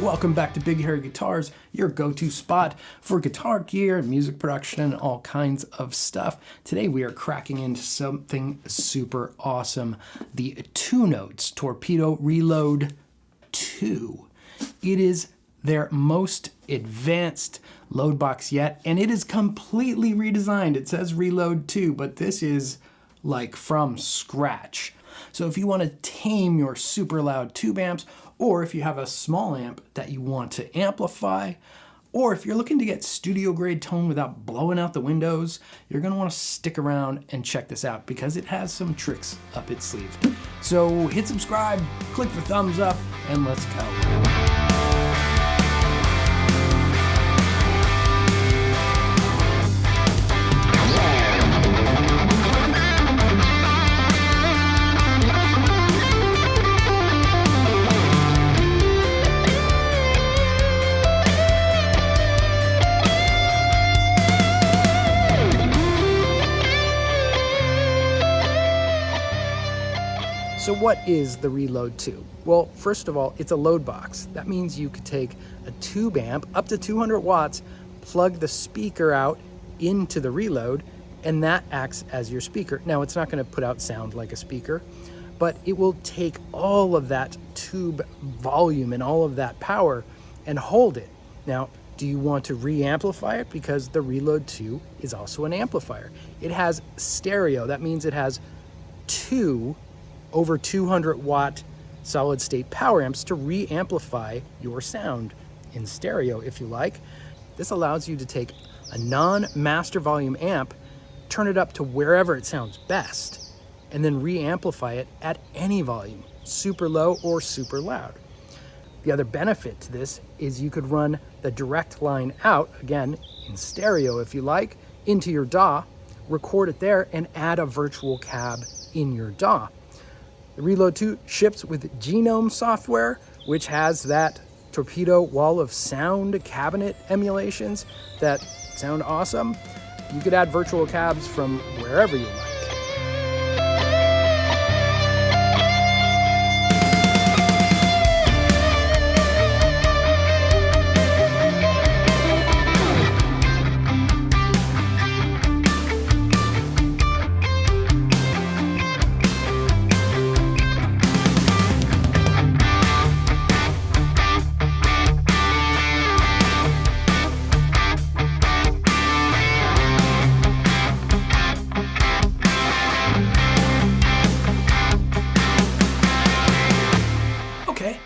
Welcome back to Big Hairy Guitars, your go-to spot for guitar gear, music production, and all kinds of stuff. Today we are cracking into something super awesome, the TwoNotes Torpedo Reload 2. It is their most advanced load box yet, and it is completely redesigned. It says Reload 2, but this is like from scratch. So if you want to tame your super loud tube amps, or if you have a small amp that you want to amplify, or if you're looking to get studio grade tone without blowing out the windows, you're going to want to stick around and check this out because it has some tricks up its sleeve. So hit subscribe, click the thumbs up, and let's go. So what is the Reload 2? Well, first of all, it's a load box. That means you could take a tube amp up to 200 watts, plug the speaker out into the Reload, and that acts as your speaker. Now, it's not going to put out sound like a speaker, but it will take all of that tube volume and all of that power and hold it. Now, do you want to re-amplify it? Because the Reload 2 is also an amplifier. It has stereo. That means it has two over 200 watt solid state power amps to re-amplify your sound in stereo if you like. This allows you to take a non-master volume amp, turn it up to wherever it sounds best, and then re-amplify it at any volume, super low or super loud. The other benefit to this is you could run the direct line out, again, in stereo if you like, into your DAW, record it there, and add a virtual cab in your DAW. The Reload 2 ships with Genome software, which has that torpedo wall of sound cabinet emulations that sound awesome. You could add virtual cabs from wherever you like.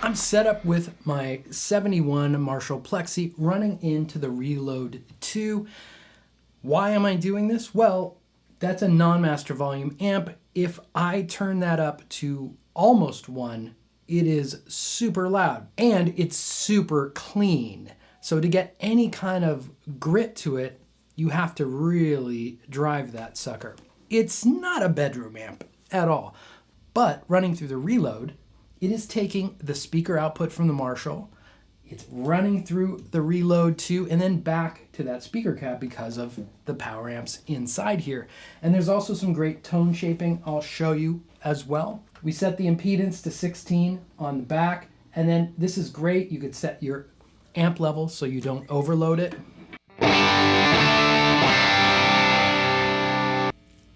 I'm set up with my 71 Marshall Plexi running into the Reload 2. Why am I doing this? Well, that's a non-master volume amp. If I turn that up to almost 1, it is super loud and it's super clean. So to get any kind of grit to it, you have to really drive that sucker. It's not a bedroom amp at all, but running through the Reload, it is taking the speaker output from the Marshall, it's running through the Reload 2, and then back to that speaker cab because of the power amps inside here. And there's also some great tone shaping I'll show you as well. We set the impedance to 16 on the back, and then this is great. You could set your amp level so you don't overload it.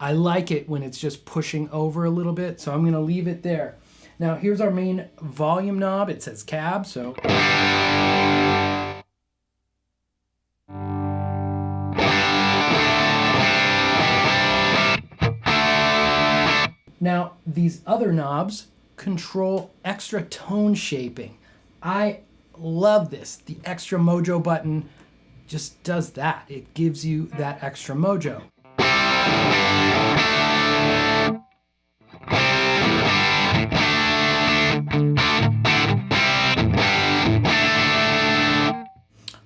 I like it when it's just pushing over a little bit, so I'm going to leave it there. Now here's our main volume knob. It says cab, so. Now these other knobs control extra tone shaping. I love this. The extra Mojo button just does that. It gives you that extra mojo.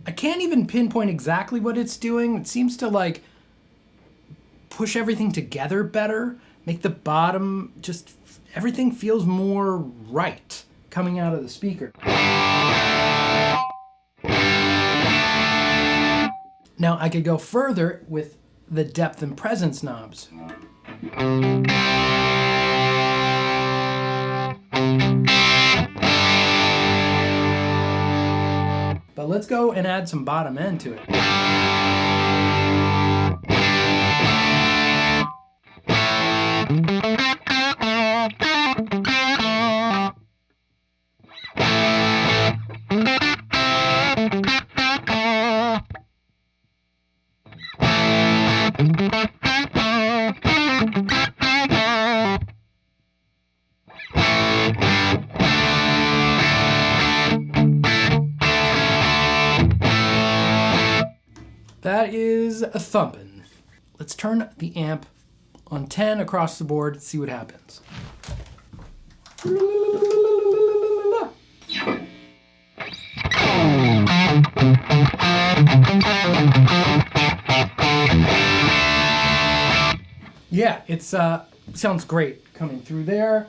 I can't even pinpoint exactly what it's doing. It seems to like push everything together better, make the bottom just, everything feels more right coming out of the speaker. Now I could go further with the depth and presence knobs. But let's go and add some bottom end to it. That is a thumping. Let's turn the amp on 10 across the board, see what happens. Yeah, it's sounds great coming through there.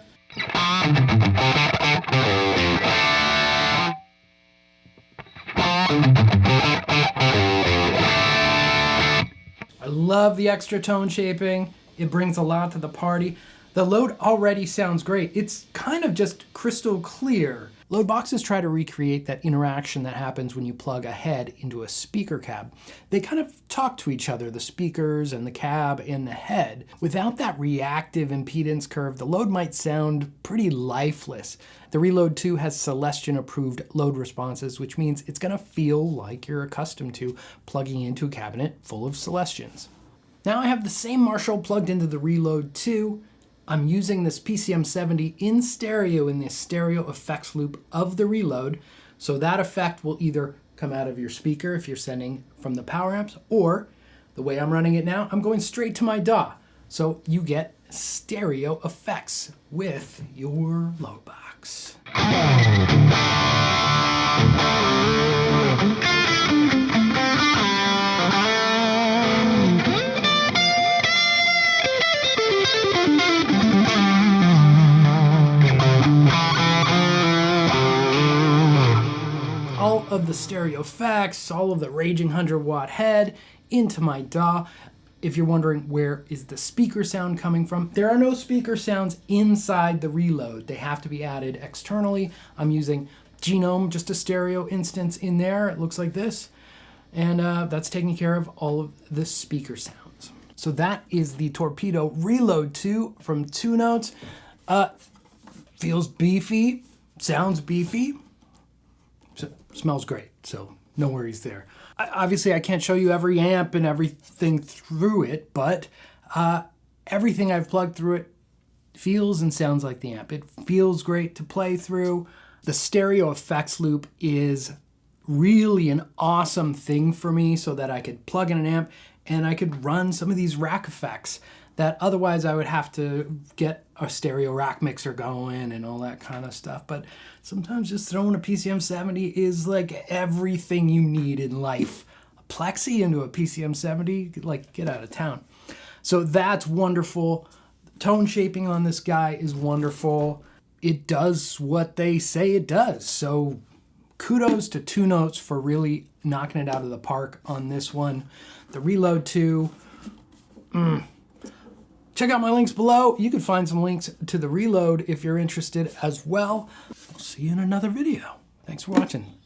I love the extra tone shaping. It brings a lot to the party. The load already sounds great. It's kind of just crystal clear. Load boxes try to recreate that interaction that happens when you plug a head into a speaker cab. They kind of talk to each other, the speakers and the cab and the head. Without that reactive impedance curve, the load might sound pretty lifeless. The Reload 2 has Celestion approved load responses, which means it's gonna feel like you're accustomed to plugging into a cabinet full of Celestions. Now I have the same Marshall plugged into the Reload 2. I'm using this PCM70 in stereo in the stereo effects loop of the Reload. So that effect will either come out of your speaker if you're sending from the power amps, or the way I'm running it now, I'm going straight to my DAW. So you get stereo effects with your load box. All of the stereo effects, all of the raging 100-watt head into my DAW. If you're wondering where is the speaker sound coming from, there are no speaker sounds inside the Reload. They have to be added externally. I'm using Genome, just a stereo instance in there. It looks like this. And that's taking care of all of the speaker sounds. So that is the Torpedo Reload 2 from TwoNotes. Feels beefy, sounds beefy. Smells great, so no worries there. Obviously, I can't show you every amp and everything through it, but everything I've plugged through it feels and sounds like the amp. It feels great to play through. The stereo effects loop is really an awesome thing for me so that I could plug in an amp and I could run some of these rack effects that otherwise I would have to get a stereo rack mixer going and all that kind of stuff. But sometimes just throwing a PCM70 is like everything you need in life. A Plexi into a PCM70, like get out of town. So that's wonderful. Tone shaping on this guy is wonderful. It does what they say it does. So kudos to TwoNotes for really knocking it out of the park on this one. The Reload 2, check out my links below. You can find some links to the Reload if you're interested as well. I'll see you in another video. Thanks for watching.